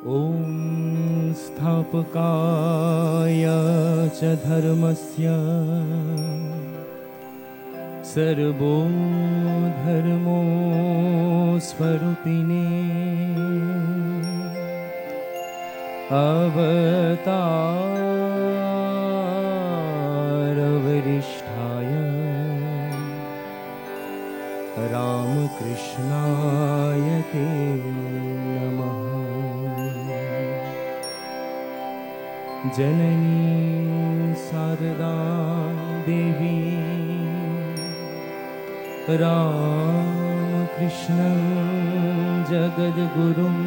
ॐ स्थापकाय च धर्मस्य सर्वो धर्मो स्वरूपिणे अवतारवरिष्ठाय रामकृष्णाय ते नमः। जननी शारदा देवी रामकृष्णं जगद्गुरुं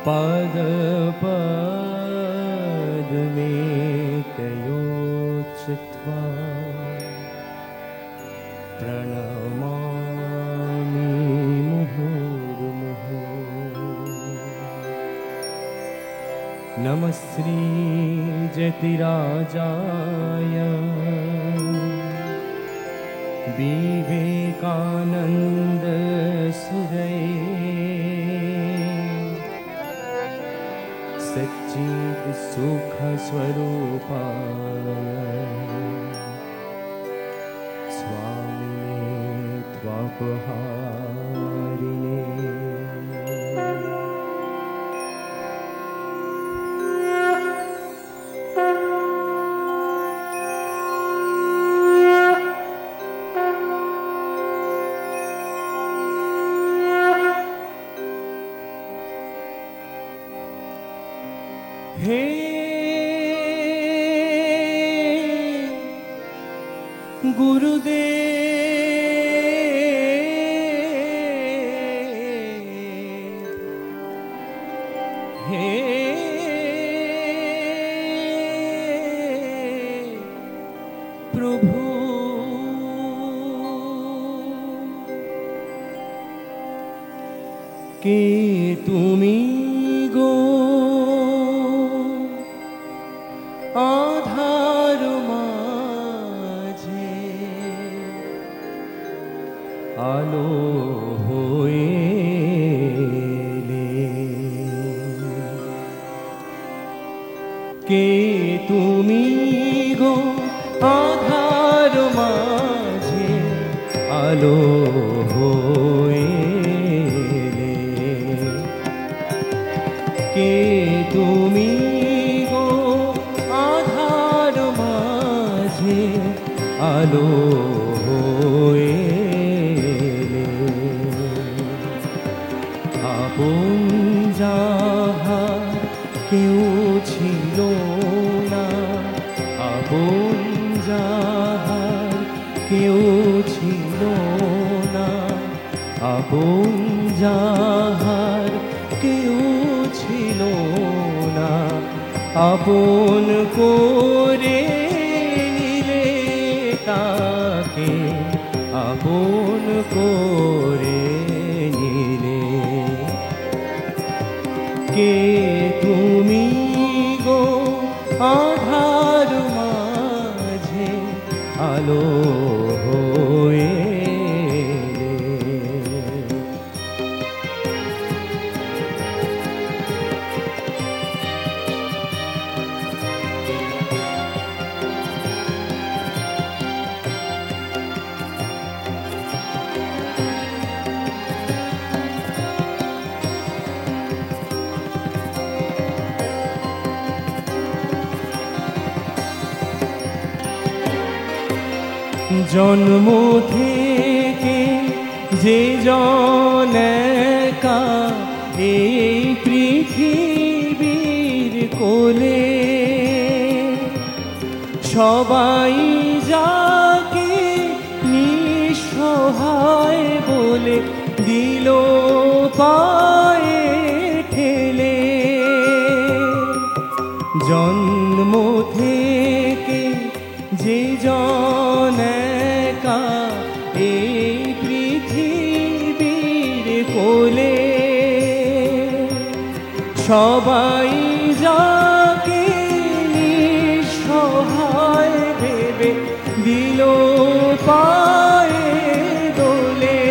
पदपद्मे तयोच्चित्वा प्रणमामि मुहुर्मुहुः। नमः श्री जतिराजाय विवेकानंद सुरये सच्चिद सुख स्वरूपाय स्वामिने त्वापहारिणे। हे गुरुदेव, हे प्रभु, के तुमी गो आधार माझे आलो होएले, के तुमी गो आधार माझे आलो होएले, के तुमी आलो होएले। आपन যাহার কেউ ছিল না, আপন যাহার কেউ ছিল না, আপন যাহার কেউ ছিল না, আপন করে তাকে আপন করে নিলে, কে তুমি গো আধার মাঝে আলো হয়ে। জন্ম থেকে যে জন একা এই পৃথিবীর কোলে, সবাই যাকে নিঃসহায় বলে দিল পায়ে ঠেলে, জন্ম থেকে যে জন একা এই পৃথিবীর কোলে, সবাই যাকে নিঃসহায় ভেবে দিল পায়ে দোলে,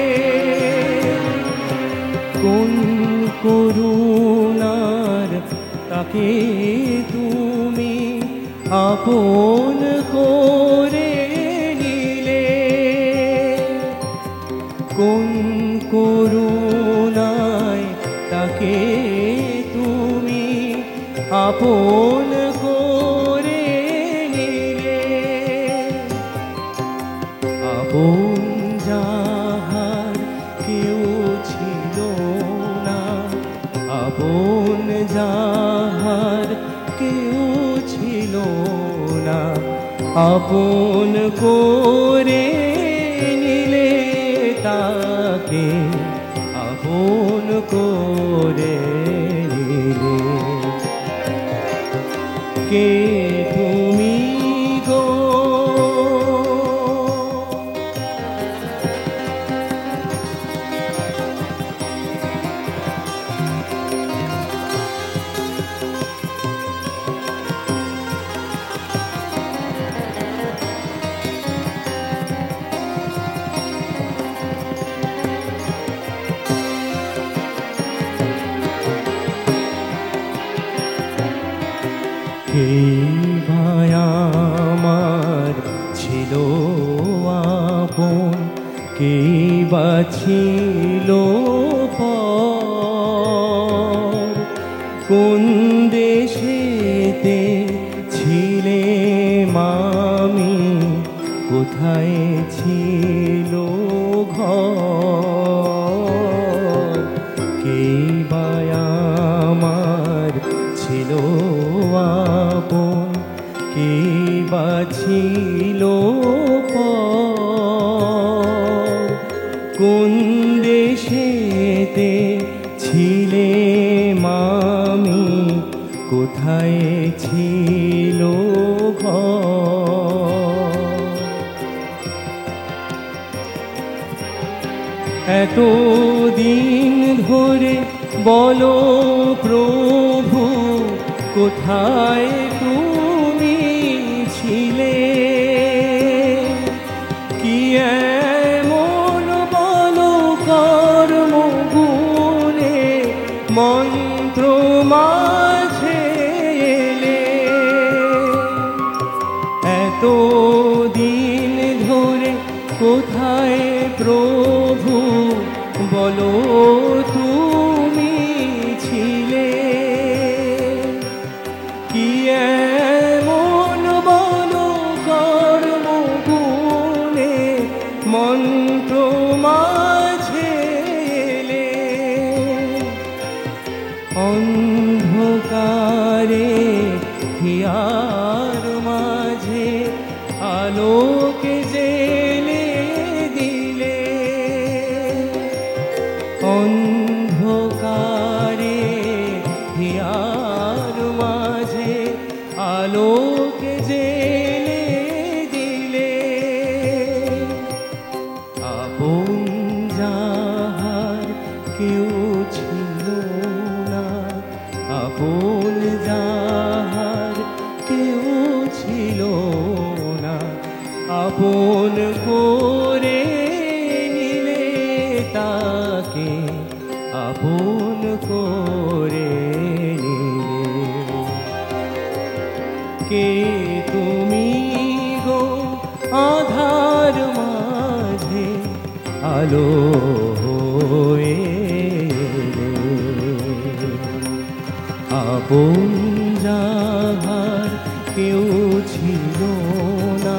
কোন করুণার তাকে তুমি আপন করে নিলে, কোন করুণায় তাকে তুমি আপন করে নিলে, আপন যাহার কেউ ছিল না, আপন যাহার কেউ ছিল না, আপন করে নিলে তাকে আপন করে নিলে। কে তুমি গো? কে ভাই আমার ছিল আপন, কে বা ছিল পর, কোন দেশেতে ছিলে মামি, কোথায় ছিল ঘর, কে বা আমার ছিল আপন, কে বা ছিল পর, কোন দেশেতে ছিলে মামি, কোথায় ছিল ঘর। এতদিন ধরে বলো প্রভু, কোথায় তুমি ছিলে? কি এমন বলো কর্ম গুণে মন্ত্র মাঝে এলে? এতদিন ধরে কোথায় প্রভু বলো তুমি ছিলে? কি এমন বলো কর্ম গুণে মন্ত্র মাঝে এলে? অন্ধকারে হিয়ার মাঝে আলোকে জেলে দিলে, অন্ধকারে হিয়ার মাঝে আলোকে জেলে দিলে, আপন যাহার কেউ ছিল না, আপন যাহার কেউ ছিল না, আপন করে নিলে তাকে আপন করে নিলে। কে তুমি গো? আধার মাঝে আলো হয়ে এলে, আপন যাহার কেউ ছিল না,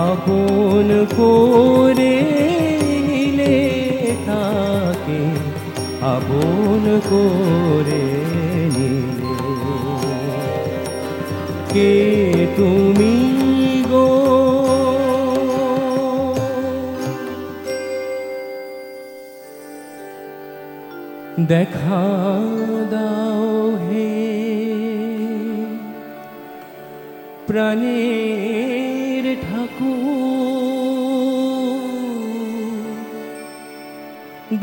আপন করে নিলে তাকে আপন করে নিলে। কে তুমি গো? দেখা দাও হে প্রাণের ঠাকুর,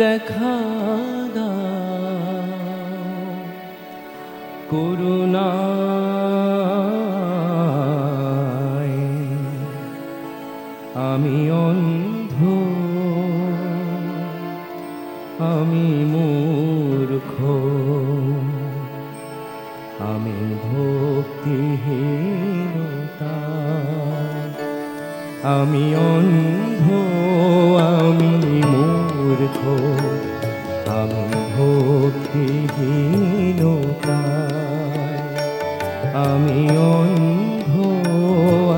দেখা দাও করুণায়, আমি অন্ধ, আমি মূর্খ। ভক্তিহীনতা। আমি অন্ধ, আমি মূর্খ, আমি ভক্তিহীনতা। আমি অন্ধ,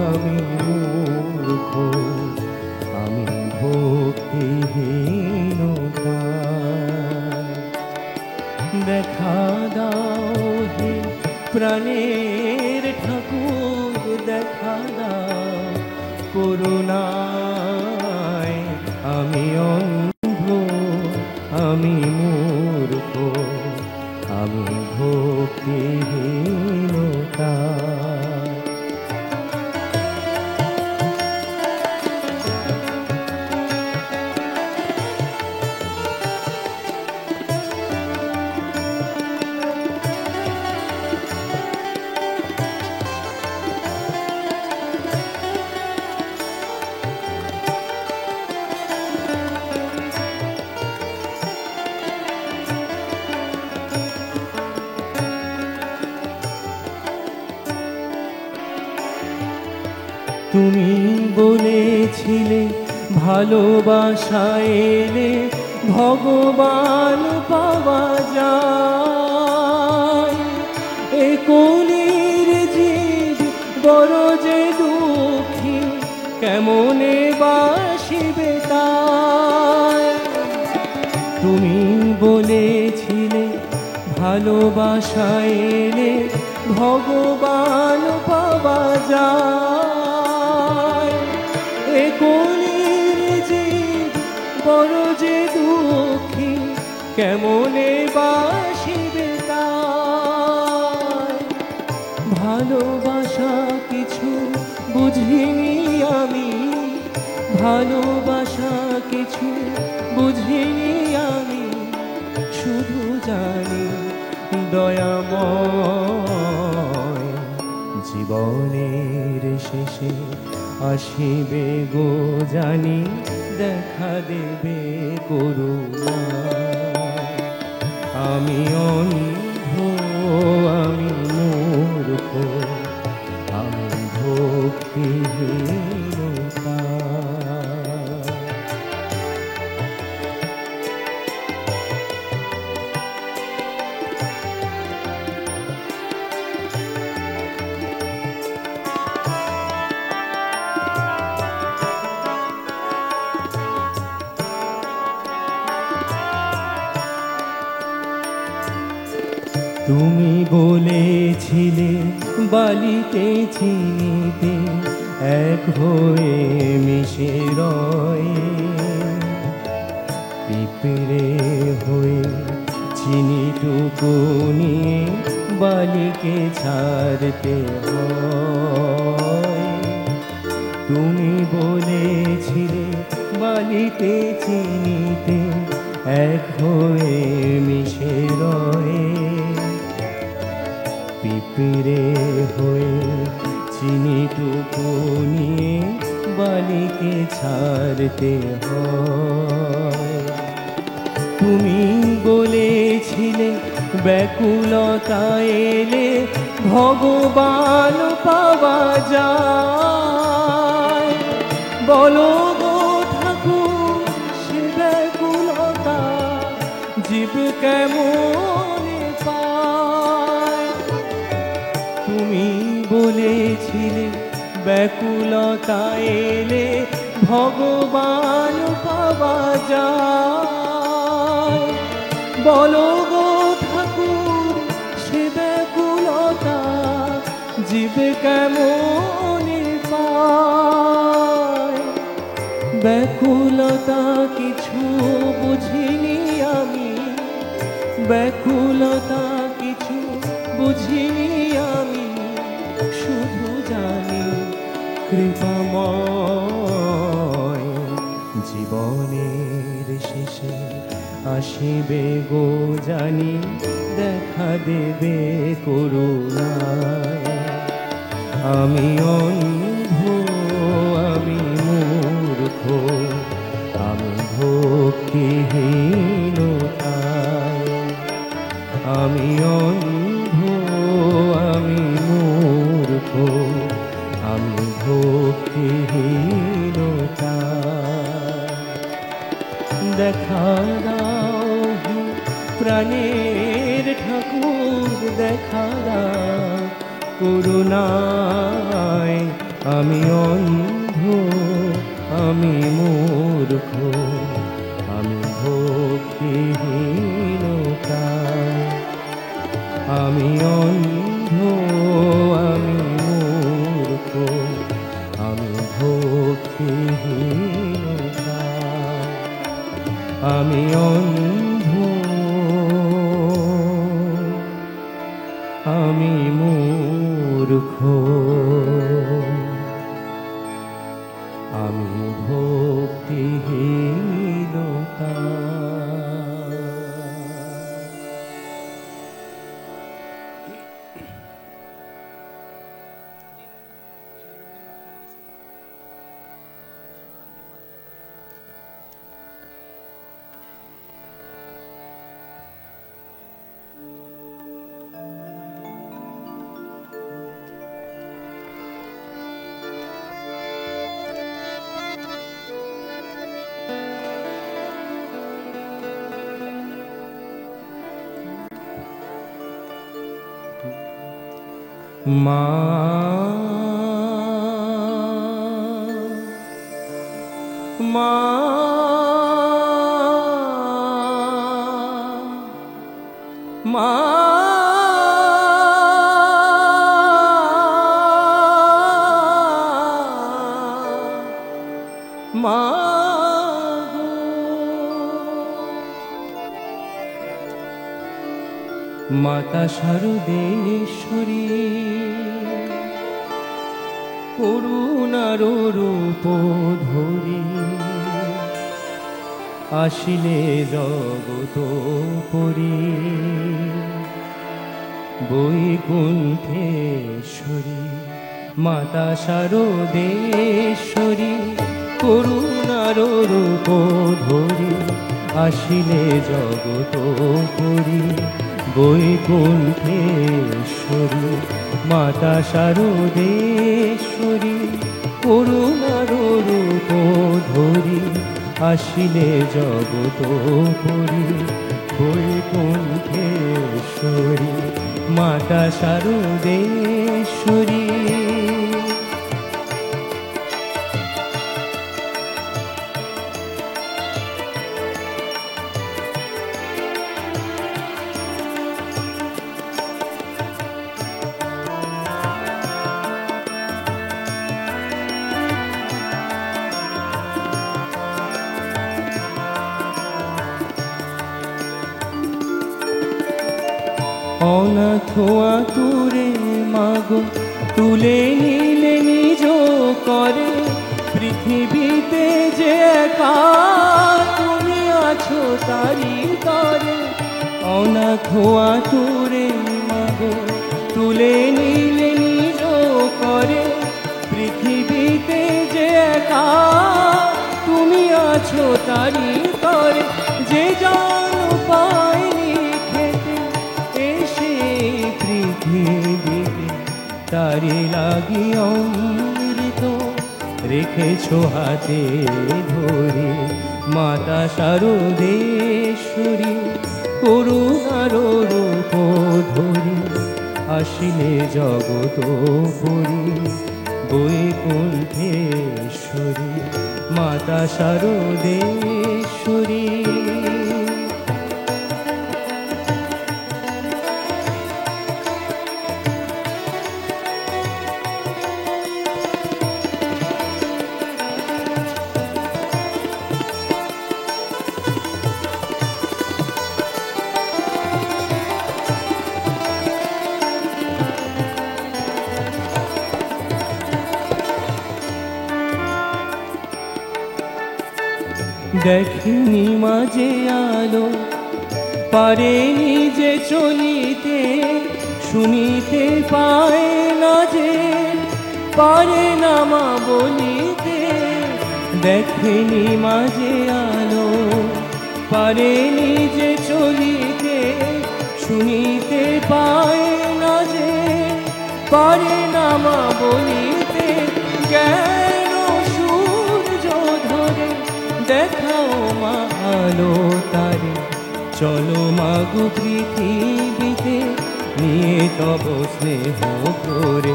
আমি মূর্খ, আমি ভক্তিহীনতা। দেখা দাও হে প্রাণের ঠাকুর, দেখা দাও করুণায়। আমি অন্ধ, আমি মূর্খ, আমি ভক্তিহীনতা। তুমি বলেছিলে ভালোবাসা এলে ভগবান পাওয়া যায়। এ কলির জীব বড় যে দুঃখী, কেমনে বাসিবে তাই। তুমি বলেছিলে ভালোবাসা এলে ভগবান পাওয়া যায়। এ কলির জীব বড় যে দুঃখী, কেমনে বাসিবে তাই। ভালোবাসা কিছু বুঝিনি আমি, ভালোবাসা কিছু বুঝিনি আমি, শুধু জানি দয়াময় জীবনের শেষে আসিবে গো জানি, দেখা দেবে করুণা। আমি অন্ধ, আমি মূর্খ, আমি ভক্তিহীনতা। তুমি বলেছিলে বালিতে চিনিতে এক হয়ে মিশে রয়ে, পিঁপড়ে হয়ে চিনিটুকু নিয়ে বালিকে ছাড়তে হয়। তুমি বলেছিলে বালিতে চিনিতে এক হয়ে মিশে রয়ে, পিঁপড়ে হয়ে চিনিটুকু নিয়ে বালিকে ছাড়তে হয়। তুমি বলেছিলে ব্যাকুলতা এলে ভগবান পাওয়া যায়। বলো গো ঠাকুর, সে ব্যাকুলতা জীব কেমনে পায়। তুমি বলেছিলে ব্যাকুলতা এলে ভগবান পাওয়া যায়। বলো গো ঠাকুর, সে ব্যাকুলতা জীব কেমনে পায়। ব্যাকুলতা কিছু বুঝিনি আমি, ব্যাকুলতা কিছু বুঝিনি আমি, শুধু জানি কৃপাময় জীবনের শেষে আসিবে গো জানি, দেখা দেবে করুণায়। আমি অন্ধ, আমি মূর্খ, আমি ভক্তিহীনতায়। আমি অন্ধ, আমি মূর্খ, ভক্তিহীনতা। দেখা দাও হে প্রাণের ঠাকুর, দেখা দাও করুণায়। আমি অন্ধ, আমি মূর্খ, আমি ভক্তিহীনতা। আমি অন্ধ, আমি মূর্খ, আমি ভক্তিহীনতা। আমি অন্ধ, আমি মূর্খ, আমি ভক্তিহীনতা। মা মা মা মা মাতা শারদেশ্বরী, করুণার রূপ ধরি আসিলে জগত পরি। বৈকুণ্ঠেশ্বরী মাতা শারদেশ্বরী, করুণার রূপ ধরি আসিলে জগত পরি। বৈকুণ্ঠেশ্বরী মাতা শারদেশ্বরী, করুণার রূপ ধরি আসিলে জগত পরি। বৈকুণ্ঠেশ্বরী মাতা শারদেশ্বরী। অনাথ আতুরে মাগো তুলে নিলে নিজ করে, পৃথিবীতে যে একা তুমি আছো তারি তরে। অনাথ আতুরে মাগো তুলে নিলে নিজ করে, পৃথিবীতে যে একা তুমি আছো তারি তরে। যে জন পায়নি খেতে এসে পৃথিবীতে, তারি লাগি অমৃত রেখেছো হাতে ধরে। মাতা শারদেশ্বরী, করুণার রূপ ধরি আসিলে জগত পরি। বৈকুণ্ঠেশ্বরী মাতা শারদেশ্বরী। দেখিনি মাঝে আলো, পারেনি যে চলিতে, শুনিতে পায় না যে পারে না মা বলিতে। দেখেনি মাঝে আলো, পারেনি যে চলিতে, শুনিতে পায় না যে পারে না মা বলিতে। জ্ঞান দেখাও মা আলো তারে। চলো মাগো পৃথিবীতে নিয়ে তব স্নেহ করে,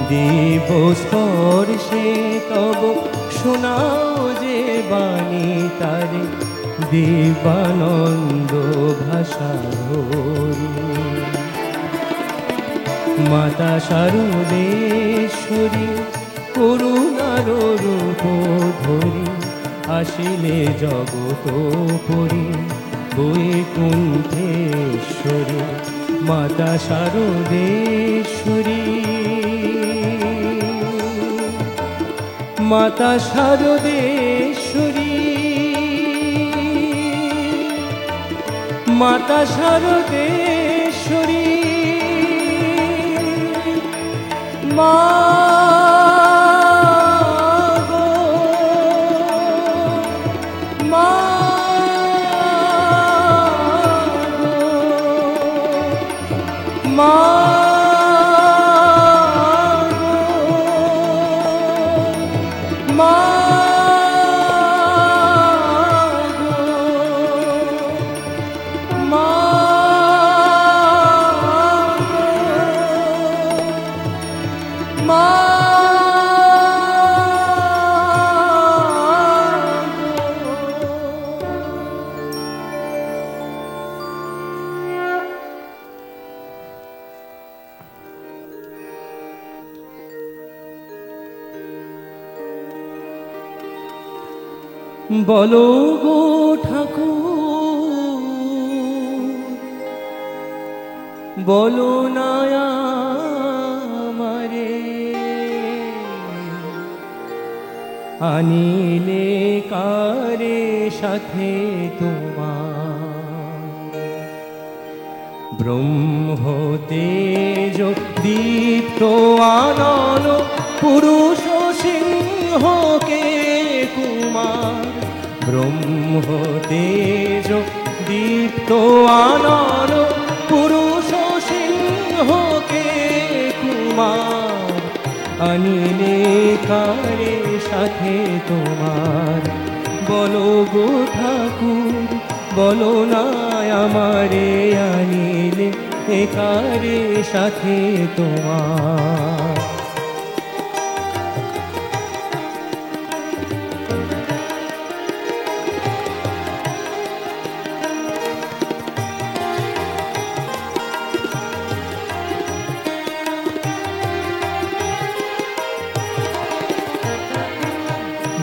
দিব স্পর্শে তব শোনাও যে বাণী তারে, দেবানন্দ ভাষা ধরি। মাতা শারদেশ্বরী করুণার রূপ ধরি, আসিলে জগত পরি বৈকুণ্ঠেশ্বরী। মাতা শারদেশ্বরী, মাতা শারদেশ্বরী, মাতা শারদেশ্বরী, মা গো, মা গো, মা গো, মা গো, মা বলো গো ঠাকুর, বলো না আমারে, আনিলে কারে সাথে তোমার। ব্রহ্ম তেজ দীপ্ত আনন পুরুষ সিংহকে কুমার। ব্রহ্ম তেজ দীপ্ত আনন পুরুষ সিংহকে কুমার, আনিলে কারে সাথে তোমার। বলো গো ঠাকুর, বলো না আমারে, আনিলে কারে সাথে তোমার।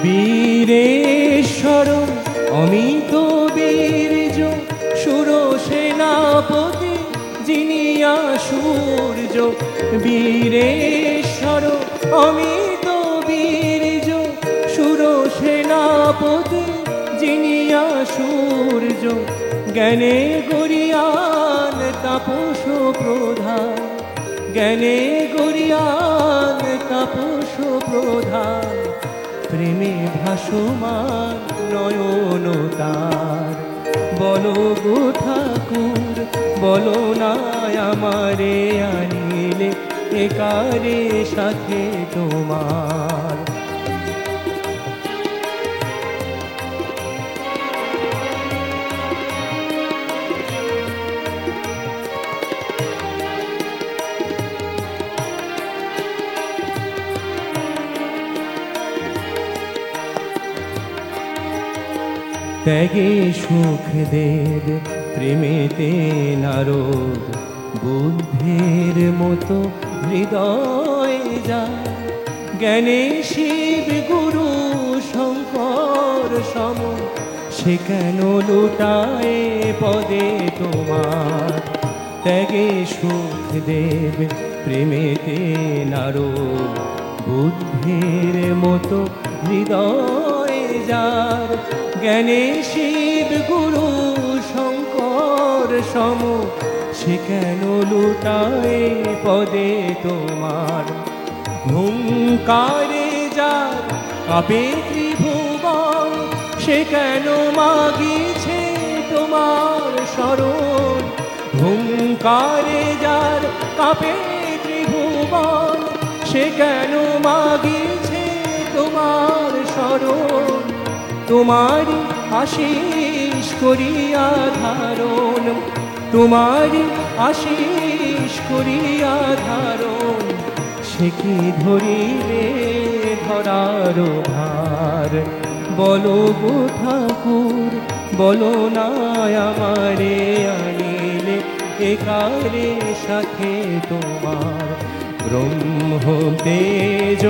বীরেশ্বর অমিত বীর্য সুর সেনাপতি জিনিয়া সূর্য। বীরেশ্বর অমিত বীর্য সুর সেনাপতি জিনিয়া সূর্য। জ্ঞানে গরিয়ান তাপস প্রধান, জ্ঞানে গরিয়ান তাপস প্রধান। প্রেমে ভাসমান নয়ন তার। বলো গো ঠাকুর, বলো না আমারে, আনিলে কারে সাথে তোমার। ত্যাগে সুখদেব প্রেমেতে নারদ, বুদ্ধের মতো হৃদয় যায়। জ্ঞানে শিব গুরু শঙ্কর সম, সে কেন লুটায় পদে তোমার। ত্যাগে সুখদেব প্রেমেতে নারদ, বুদ্ধের মতো হৃদয় যার। জ্ঞানে শিব গুরু শঙ্কর সম, সে কেন লুটায় পদে তোমার। হুঙ্কারে যার কাঁপে ত্রিভুবন, সে কেন মাগিছে তোমার শরণ। হুঙ্কারে যার কাঁপে ত্রিভুবন, সে কেন মাগিছে তোমার শরণ। তোমারি আশিস করিয়া ধারণ, তোমারি আশিস করিয়া ধারণ, সে কি ধরিবে ধরার ভার। বলো গো ঠাকুর, বলো না আমারে আনিলে একারে সাথে তোমার। ব্রহ্ম তেজ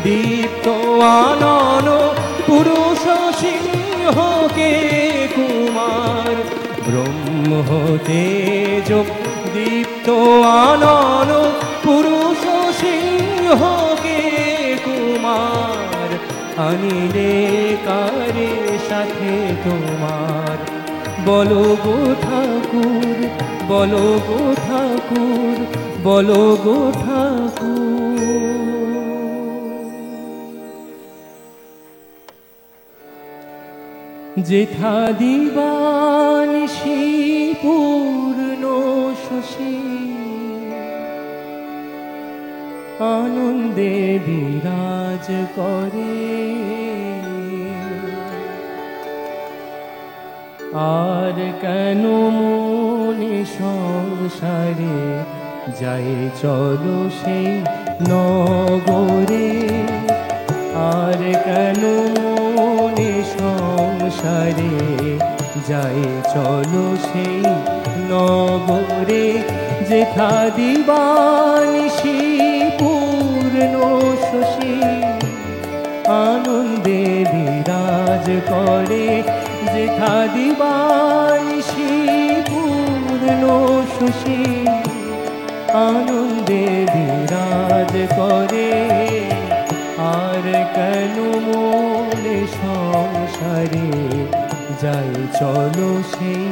দীপ্ত আনন পুরুষ সিংহকে কুমার। ব্রহ্ম তেজ দীপ্ত আনন পুরুষ সিংহকে কুমার। আনিলে কারে সাথে তোমার। বলো গো ঠাকুর, বলো গো ঠাকুর, বলো গো ঠাকুর। যেথা দিবানিশি পূর্ণ শশী, আনন্দে বিরাজ করে। আর কেন মনে সংসারে যাই চলো সেই নগরে। আর কেন মনে সংসারে যাই চলো সেই নগরে। যেথা দিবানিশি পূর্ণ শশী, আনন্দে বিরাজ করে। যেথা দিবানিশি পূর্ণ শশী, আনন্দে বিরাজ করে। আর কেন মনে সংসারে যাই চলো সেই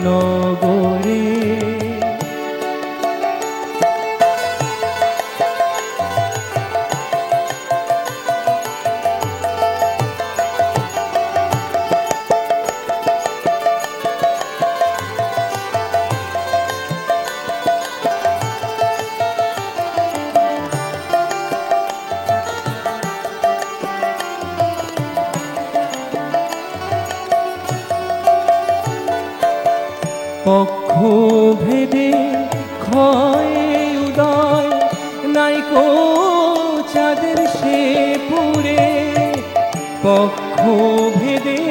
নগরে। পক্ষ ভেদে ক্ষয়ে উদয়, নাইকো চাঁদের সে পুরে। পক্ষ ভেদে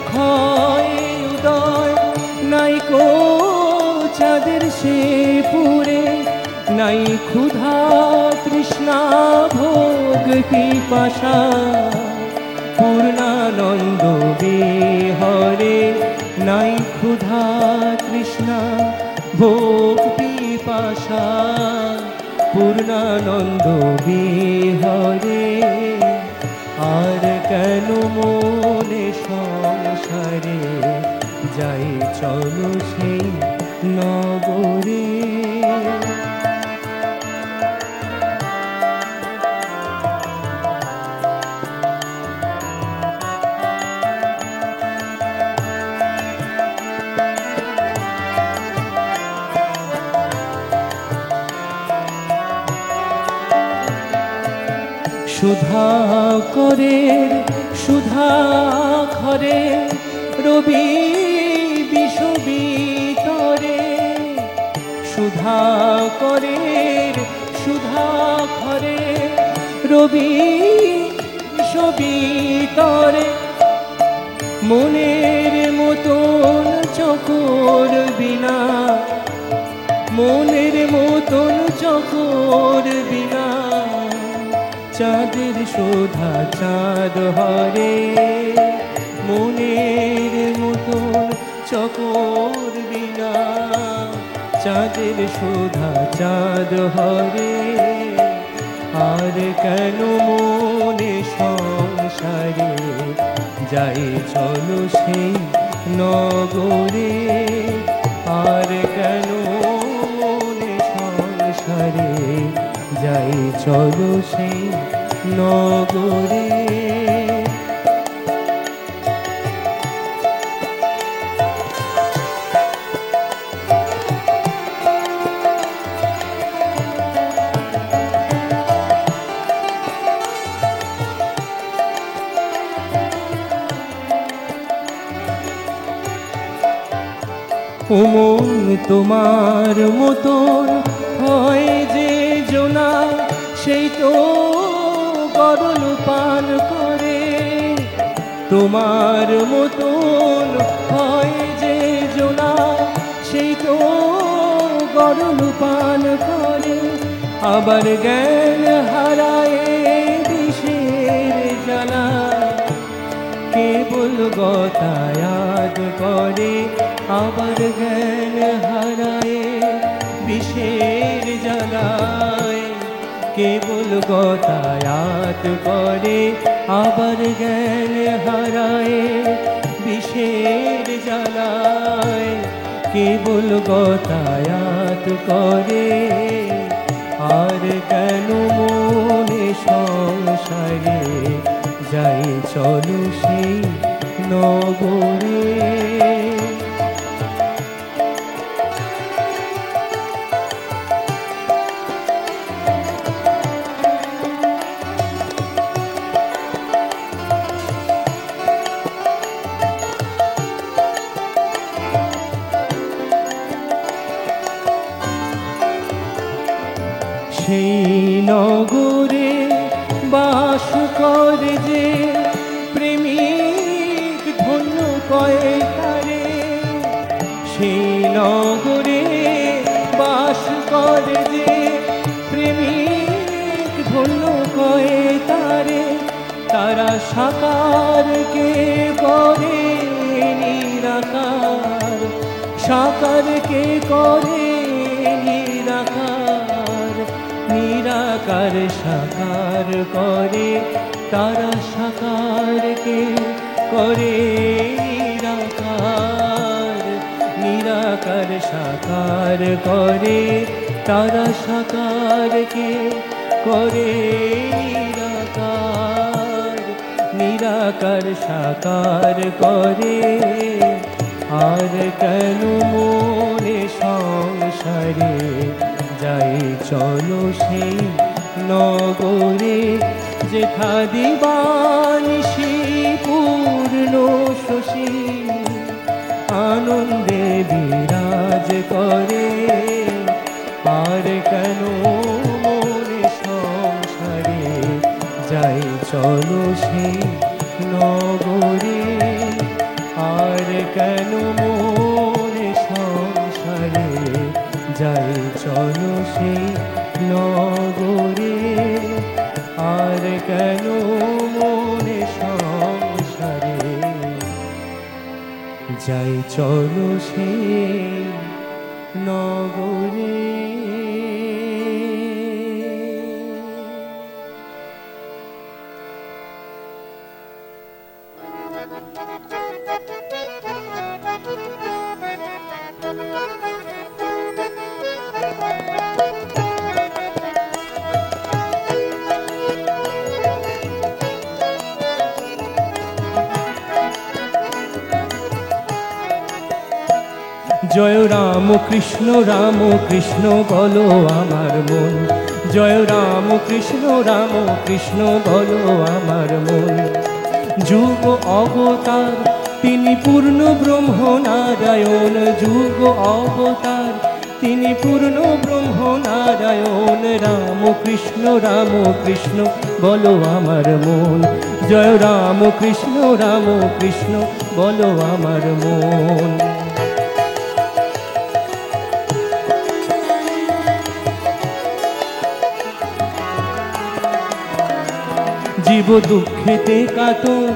ক্ষয়ে উদয়, নাইকো চাঁদের সে পুরে। নাই ক্ষুধা তৃষ্ণা ভোগ পিপাসা, পূর্ণানন্দ বিহরে। নাই ক্ষুধা তৃষ্ণা ভোগ পিপাসা, পূর্ণানন্দ বিহরে। আর কেন মনে সংসারে যাই চলো সেই নগরে। সুধা করে সুধা ঘরে, রবি বিষবিতরে। সুধা করে সুধা ঘরে, রবি বিষবিতরে। মনের মতন চকর বিনা, মনের মতন চকর বিনা। চাঁদের শোধা চাঁদ হরে, মনের মতন চকর বিনা। চাঁদের শোধা চাঁদ হরে। আর কেন মনে সংসারে যাই চলো সেই নগরে। আর কেন মনে সংসারে যাই চলো সেই নগরে। ওমন তোমার মতন হয় যে জোনা, সেই তো গরল পান করে। তোমার মতন হয় যে জোনা, সেই তো গরল পান করে। আবার জ্ঞান হারায় বিষের জ্বালা, কেবল গতায়াত করে। আবার জ্ঞান হারায় বিষের জ্বালায়, কেবল গতায়াত করে। আবার জ্ঞান হারায় বিষের জ্বালায়, কেবল গতায়াত করে। আর কেন মনে সংসারে যাই চলো সেই নগরে। সেই নগরে বাস করে যে প্রেমিক ধন্য কয়ে তারে। সেই নগরে বাস করে যে প্রেমিক ধন্য কয়ে তারে। তারা সাকারকে করে নিরাকার, সাকারকে করে নিরাকার। নিরাকার সাকার করে, তারা সাকারকে করে নিরাকার। নিরাকার সাকার করে, তারা সাকারকে করে নিরাকার। নিরাকার সাকার করে। আর কেন মনে সংসারে যাই চলো সেই নগরে। যেথা দিবানিশি পূর্ণ শশী আনন্দে বিরাজ করে। আর কেন মনে সংসারে যাই চলো সেই নগরে। আর কেন মনে সংসারে যাই চলো সেই নগরে। আর কেন মনে সংসারে যাই চলো সেই নগরে। জয় রাম কৃষ্ণ রাম কৃষ্ণ বলো আমার মন। জয় রাম কৃষ্ণ বলো আমার মন। যুগ অবতার তিনি পূর্ণ ব্রহ্ম নারায়ণ। যুগ অবতার তিনি পূর্ণ ব্রহ্ম নারায়ণ। রাম কৃষ্ণ বলো আমার মন। জয় রাম কৃষ্ণ বলো আমার মন। জীব দুঃখেতে কাতর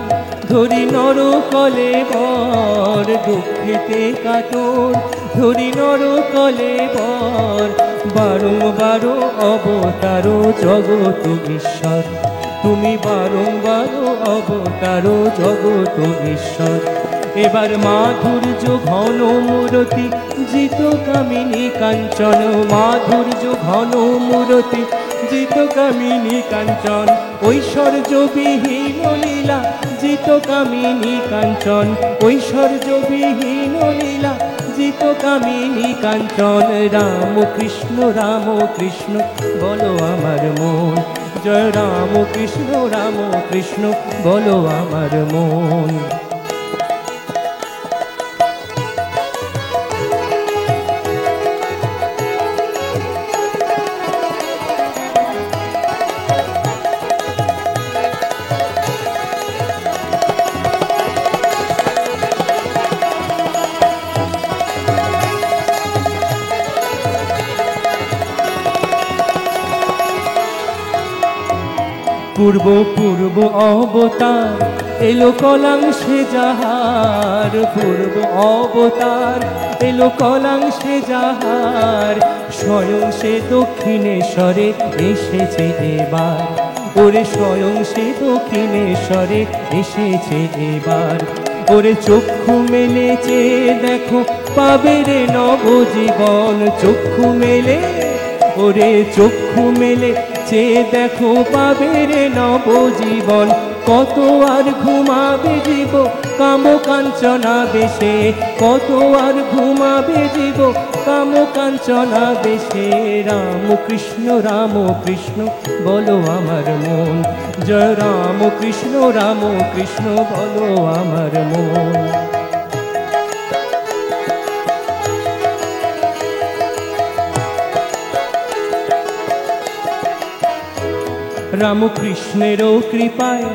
ধরি নর কলে বর। দুঃখেতে কাতর ধরি নর কলে বর। বারংবার অবতার জগত ঈশ্বর, তুমি বারংবার অবতার জগত ঈশ্বর। এবার মাধুর্য ঘন মূরতি জিত কামিনী কাঞ্চন। মাধুর্য ঘন মূরতি জিত কামিনী কাঞ্চন। ঐশ্বর্যবিহীন লীলা জিত কামিনী কাঞ্চন। ঐশ্বর্যবিহীন লীলা জিত কামিনী কাঞ্চন। রাম কৃষ্ণ বলো আমার মন। জয় রাম কৃষ্ণ বলো আমার মন। পূর্ব পূর্ব অবতার এলো কলাংশে যাহার, পূর্ব অবতার এলো কলাংশে যাহার, স্বয়ং সে দক্ষিণেশ্বরে এসেছে এবার, ওরে স্বয়ং সে দক্ষিণেশ্বরে এসেছে এবার। ওরে চক্ষু মেলেছে দেখো পাবে রে নবজীবন, চক্ষু মেলে, ওরে চক্ষু মেলে চেয়ে দেখো পাবে রে নবজীবন। কত আর ঘুমাবে জীব কাম কাঞ্চনা বেশে, কত আর ঘুমাবে জীব কাম কাঞ্চনা বেশে। রাম কৃষ্ণ বলো আমার মন, জয় রাম কৃষ্ণ বলো আমার মন। রামকৃষ্ণেরও কৃপায়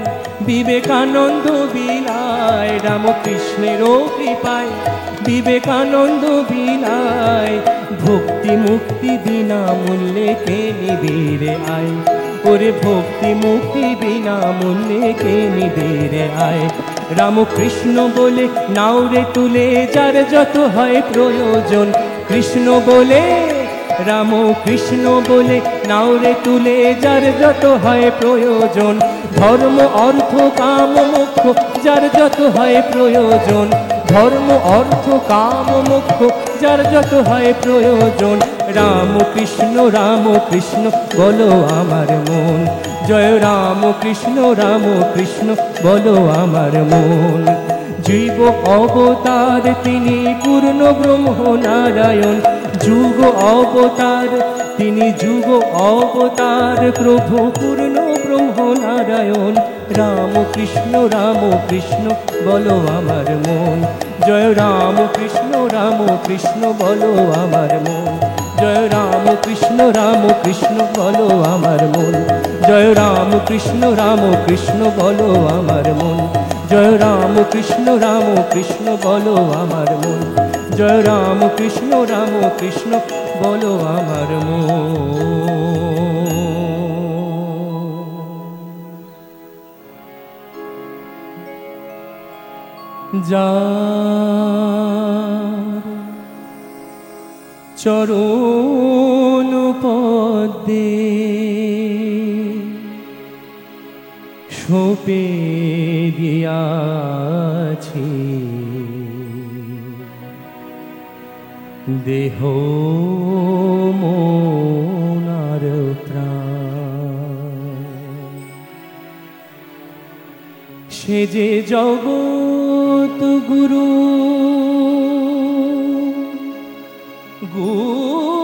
বিবেকানন্দ বিলায়, রামকৃষ্ণেরও কৃপায় বিবেকানন্দ বিলায়। ভক্তি মুক্তি বিনামূল্যে কে নিবে রে আয়, ওরে ভক্তি মুক্তি বিনামূল্যে কে নিবে রে আয়। রামকৃষ্ণ বলে নাও রে তুলে যার যত হয় প্রয়োজন, কৃষ্ণ বলে রাম কৃষ্ণ বলে নাও রে তুলে যার যত হয় প্রয়োজন। ধর্ম অর্থ কাম মোক্ষ যার যত হয় প্রয়োজন, ধর্ম অর্থ কাম মোক্ষ যার যত হয় প্রয়োজন। রাম কৃষ্ণ বলো আমার মন, জয় রাম কৃষ্ণ বলো আমার মন। জীব অবতার তিনি পূর্ণ ব্রহ্ম নারায়ণ, যুগ অবতার তিনি যুগ অবতার প্রভু পূর্ণ ব্রহ্ম নারায়ণ। রাম কৃষ্ণ বলো আমার মন, জয় রাম কৃষ্ণ বলো আমার মন, জয় রাম কৃষ্ণ বলো আমার মন, জয় রাম কৃষ্ণ বলো আমার মন, জয় রাম কৃষ্ণ বলো আমার মন, জয় রাম কৃষ্ণ বলো আমার মন। যার চরণ পদ্মে সঁপে দিয়াছি দেহ মন আর প্রাণ, সে যে জগৎ গুরু গুরু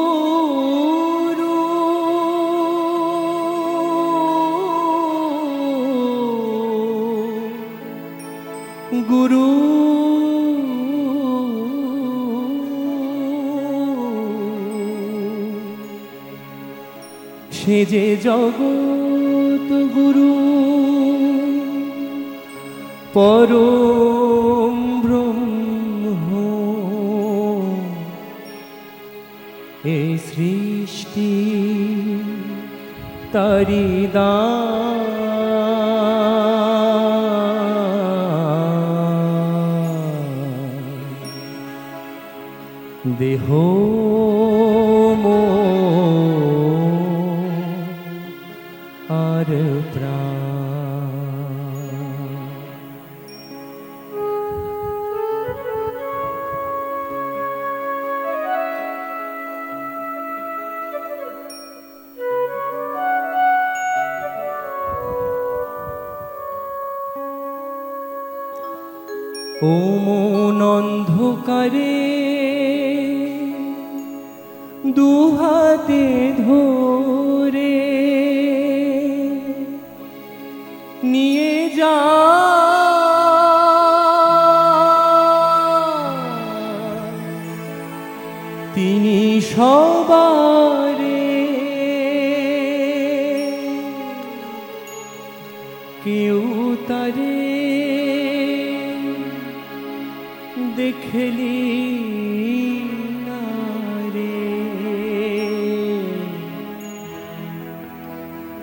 গুরু সে যে জগৎ গুরু পরম ব্রহ্ম, এই সৃষ্টি তারি দান, দেহ আর প্রাণ। ও মন অন্ধকারে দুহাতে ধরে নিয়ে যা, তিনি সবারে কেউ তারে দেখলি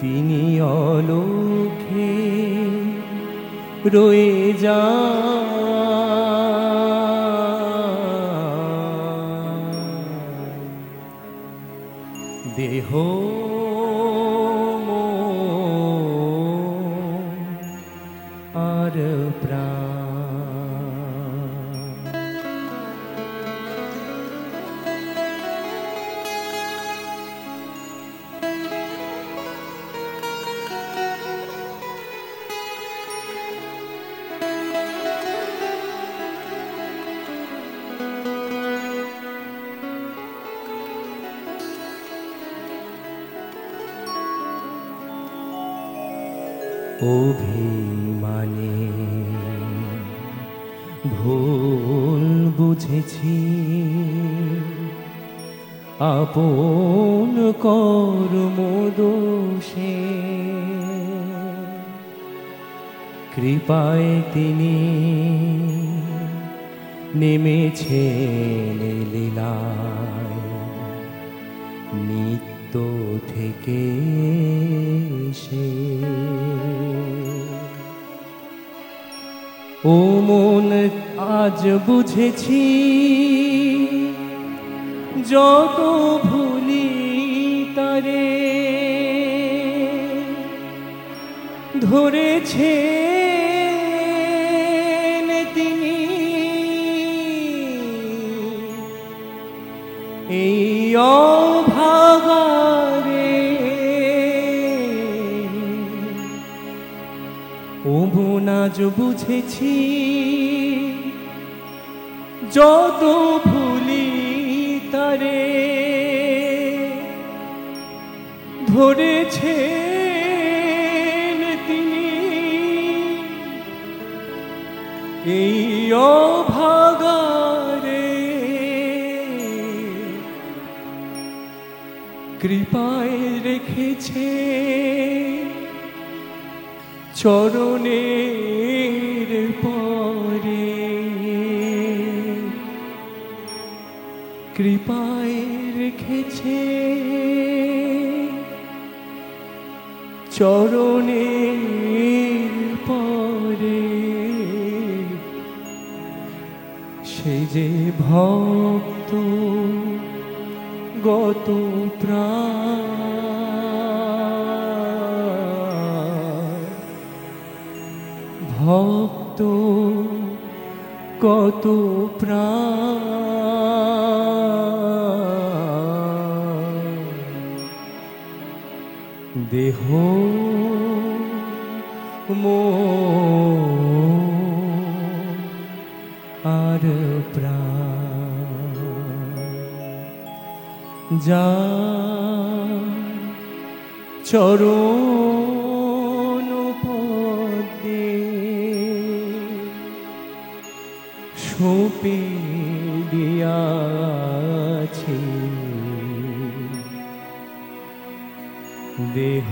তিনি অলোকে রয়ে যান। দেহ আর প্রাণ অভিমানে ভুল বুঝেছি, আপন কর্ম দোষে কৃপায় তিনি নেমেছেন লীলায় নিত্য থেকে সে। ও মন আজ বুঝেছি, যত ভুলি তারে ধরেছে তিনি এই অভাগারে। ও মন আজ বুঝেছি, যত ভুলি তারে ধরেছেন তিনি এই অভাগারে। কৃপায় রেখেছে চরণের পরে, কৃপায় রেখেছে চরণের পরে। সে যে ভক্ত গত প্রাণ, ভক্ত কত প্রাণ, দেহ মন আর প্রাণ যা চরণ পদে সঁপে দিয়াছে। দেহ